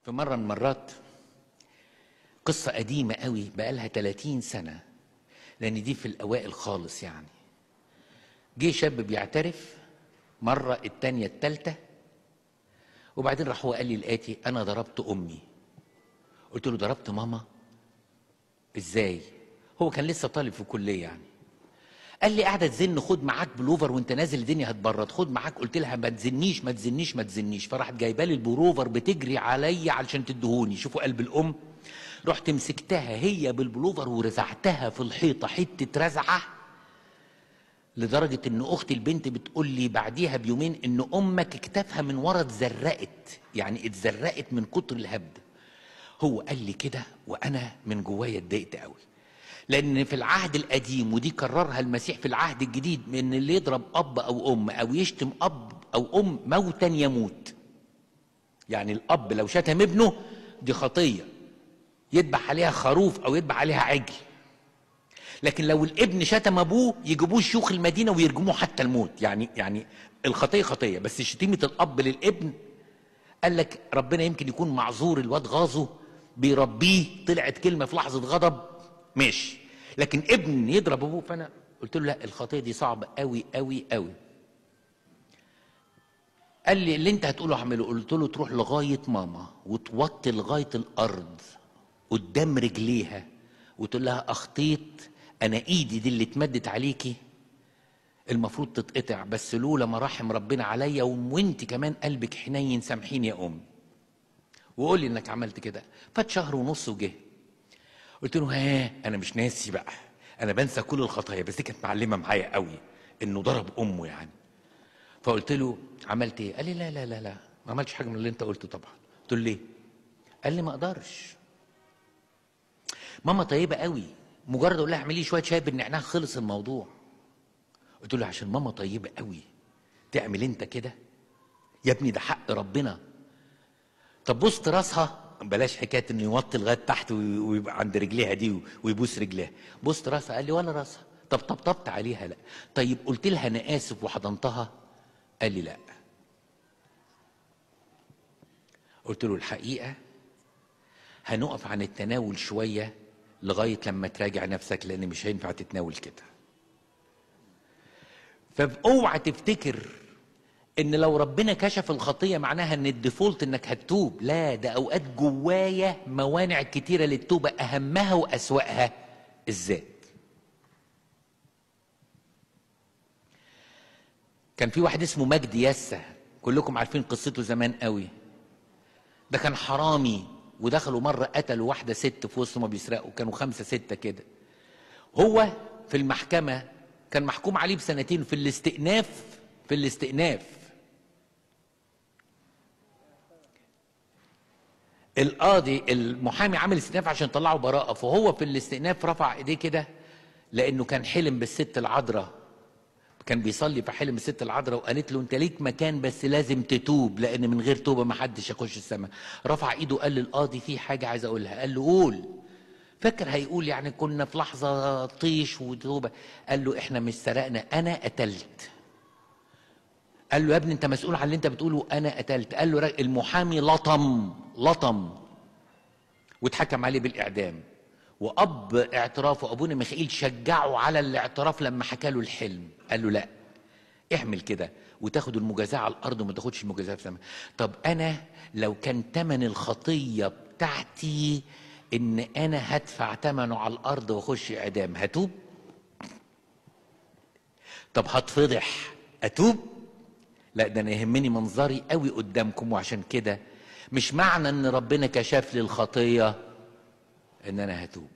في مرة من المرات، قصة قديمة قوي بقالها 30 سنة، لأن دي في الأوائل خالص يعني. جه شاب بيعترف مرة، التانية، التالتة، وبعدين راح هو قال لي الآتي: أنا ضربت أمي. قلت له: ضربت ماما؟ إزاي؟ هو كان لسه طالب في الكلية يعني. قال لي: قاعدة تزن، خد معاك بلوفر وانت نازل الدنيا هتبرد، خد معاك. قلت لها: ما تزنيش ما تزنيش ما تزنيش. فراحت جايبه لي البلوفر بتجري عليا علشان تدهوني. شوفوا قلب الام. رحت مسكتها هي بالبلوفر ورزعتها في الحيطه حته رزعه، لدرجه ان اختي البنت بتقول لي بعديها بيومين ان امك اكتافها من ورا اتزرقت، يعني اتزرقت من كتر الهبد. هو قال لي كده وانا من جوايا اتضايقت قوي، لأن في العهد القديم، ودي كررها المسيح في العهد الجديد، من اللي يضرب أب أو أم أو يشتم أب أو أم موتا يموت. يعني الأب لو شتم ابنه دي خطية، يذبح عليها خروف أو يذبح عليها عجل. لكن لو الابن شتم أبوه يجيبوه شيوخ المدينة ويرجموه حتى الموت. يعني الخطية خطية، بس شتيمة الأب للابن قال لك ربنا يمكن يكون معذور، الواد غاظه بيربيه، طلعت كلمة في لحظة غضب ماشي، لكن ابن يضرب ابوه. فانا قلت له: لا، الخطيه دي صعبه قوي قوي قوي. قال لي: اللي انت هتقوله هعمله. قلت له: تروح لغايه ماما وتوطي لغايه الارض قدام رجليها وتقول لها: اخطيت، انا ايدي دي اللي اتمدت عليكي المفروض تتقطع، بس لولا مراحم ربنا عليا وانت كمان قلبك حنين سامحيني يا ام، وقول لي انك عملت كده. فات شهر ونص وجه. قلت له: ها، انا مش ناسي بقى، انا بنسى كل الخطايا، بس دي كانت معلمه معايا قوي انه ضرب امه يعني. فقلت له: عملت ايه؟ قال لي: لا لا لا لا، ما عملتش حاجه من اللي انت قلته طبعا. قلت له: ليه؟ قال لي: ما اقدرش، ماما طيبه قوي، مجرد اقول لها اعملي شويه شاي بالنعناع خلص الموضوع. قلت له: عشان ماما طيبه قوي تعمل انت كده؟ يا ابني ده حق ربنا. طب بوست راسها، بلاش حكايه انه يوطي لغايه تحت ويبقى عند رجليها دي ويبوس رجليها. بوست راسها. قال لي: ولا راسها. طب طبطبت عليها؟ لا. طيب قلت لها انا اسف وحضنتها؟ قال لي: لا. قلت له: الحقيقه هنقف عن التناول شويه لغايه لما تراجع نفسك، لان مش هينفع تتناول كده. فاوعى تفتكر ان لو ربنا كشف الخطيه معناها ان الديفولت انك هتتوب. لا، ده اوقات جوايا موانع كتيره للتوبه، اهمها واسواها الذات. كان في واحد اسمه مجدي يسة، كلكم عارفين قصته زمان قوي. ده كان حرامي، ودخلوا مره قتلوا واحده ست في وسط ما بيسرقوا، كانوا 5 6 كده. هو في المحكمه كان محكوم عليه ب2 سنين في الاستئناف. القاضي المحامي عامل استئناف عشان طلعوا براءه، فهو في الاستئناف رفع ايديه كده، لانه كان حلم بالست العذراء، كان بيصلي فحلم الست العذراء وقالت له: انت ليك مكان بس لازم تتوب، لان من غير توبه ما حدش يخش السماء. رفع ايده قال للقاضي: في حاجه عايز اقولها. قال له: قول. فكر هيقول يعني كنا في لحظه طيش وتوبه. قال له: احنا مش سرقنا، انا قتلت. قال له: يا ابني انت مسؤول عن اللي انت بتقوله، انا قتلت. قال له: المحامي لطم واتحكم عليه بالاعدام. واب اعترافه ابونا ميخائيل شجعه على الاعتراف لما حكى له الحلم. قال له: لا، اعمل كده وتاخد المجازاه على الارض وما تاخدش المجازاه في السماء. طب انا لو كان ثمن الخطيه بتاعتي ان انا هدفع ثمنه على الارض واخش اعدام، هتوب؟ طب هتفضح، اتوب؟ لا، ده انا يهمني منظري قوي قدامكم. وعشان كده مش معنى ان ربنا كشف لي الخطيه ان انا هتوب.